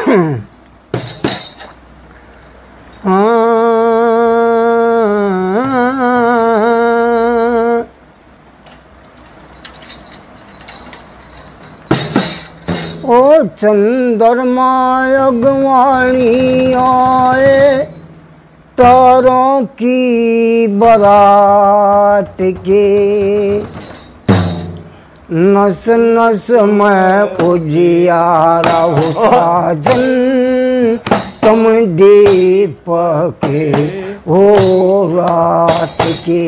ओ चंद्रमा अगवानी आए तारों की बारात के, नस नस में उजियारा हो साजन तुम दीपक हो रात के।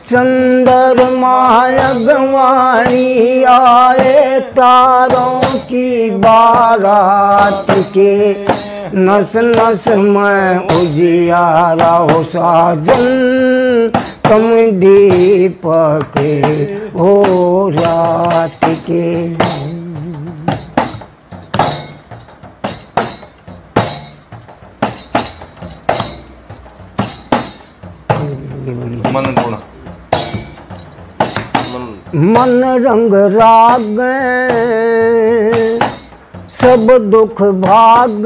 चंद्रमा अगवानी आए तारों की बारात के, नस नस में उजियारा हो साजन तुम दीपक हो रात के। मन रंग राग सब दुख भाग,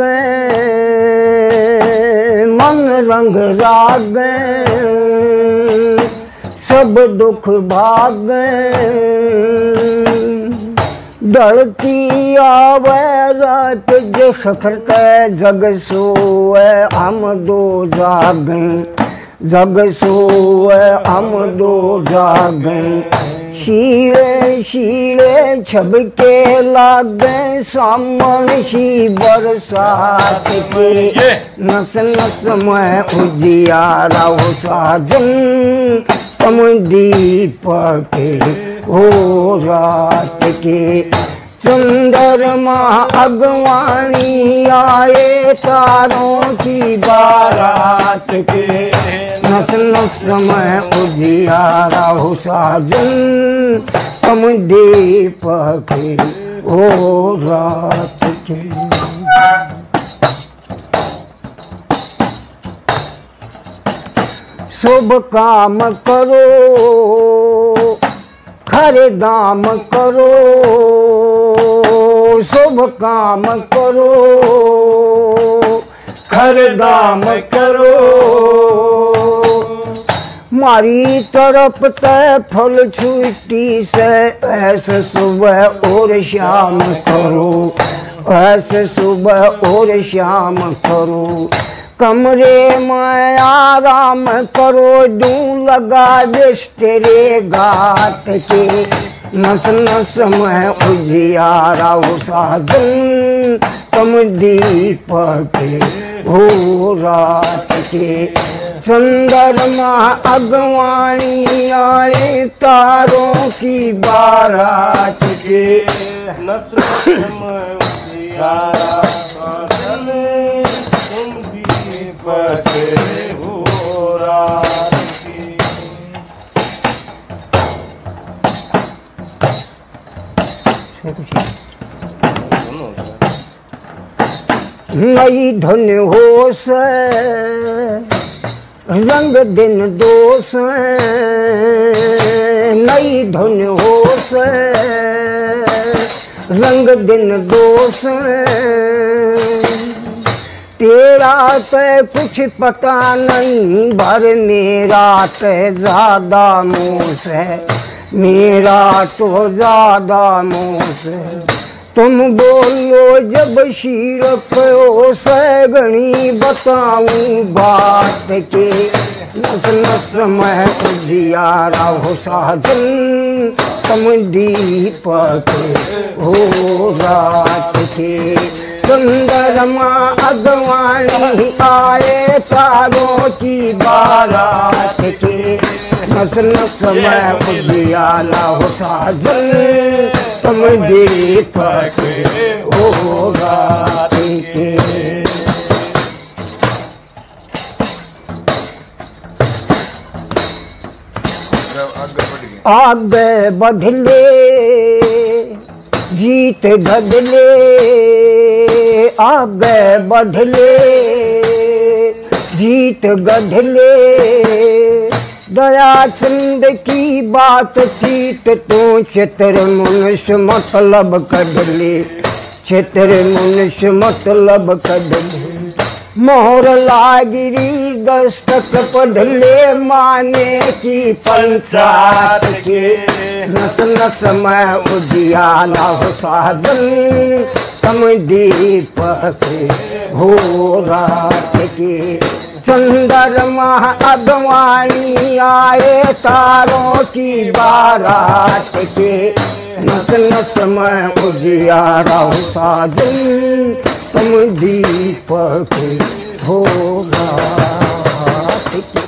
मन रंग राग सब दुख भाग। डरती आवे रात जो सफर के जग सोए हम दो जागे, जग सोए हम दो जागे। शीले शीले छबके लागे सामन सी बरसात के, नस नस में उजियारा हो साजन तुम दीपक हो रात के। चंद्रमा अगवानी आए तारों की बारात के, नस नस में उजियारा हो साजन तुम दीपक हो रात के। शुभ काम करो खरे दाम करो, शुभ काम करो खरे दाम करो। मारी तरफ तय फल छुट्टी से ऐसे सुबह और शाम करो, ऐसे सुबह और शाम करो। कमरे में आराम करो दूं लगा देश तेरे गात के, नस नस में उजियारा हो साजन तुम दीपक हो रात के। चंद्रमा अगवानी आए तारों की बारात के, नस नस में उजियारा साजन तुम दीपक हो रात के। नई धन होश रंग दिन दोष, नई धन होश रंग दिन दोष। तेरा तो कुछ पता नहीं भर मेरा तो ज्यादा मोस है, मेरा तो ज्यादा मोस है। तुम बोलो जब शीर को सगनी बताऊं बात के, नस नस में उजियारा हो साजन तुम दीपक हो रात के। चंद्रमा अगवानी आए तारों की बारात के, नस नस में उजियारा हो साजन तुम दीपक हो रात के। आगे बढ़ ले जीत गदले, आगे बढ़ ले जीत गधले। दया चंद की बात थी तो चित्र मनुष्य मतलब कदले, क्षेत्र मनुष्य मतलब कदले मोहर लागिरी दस्तक पढ़ले माने की पंचायत के नस नस में उजियाला हो साधन तम दीपक हो रात के चंद्रमा अगवानी आए तारों की बारात के नस नस में उजियारा हो साधन तुम दीपक हो रात के।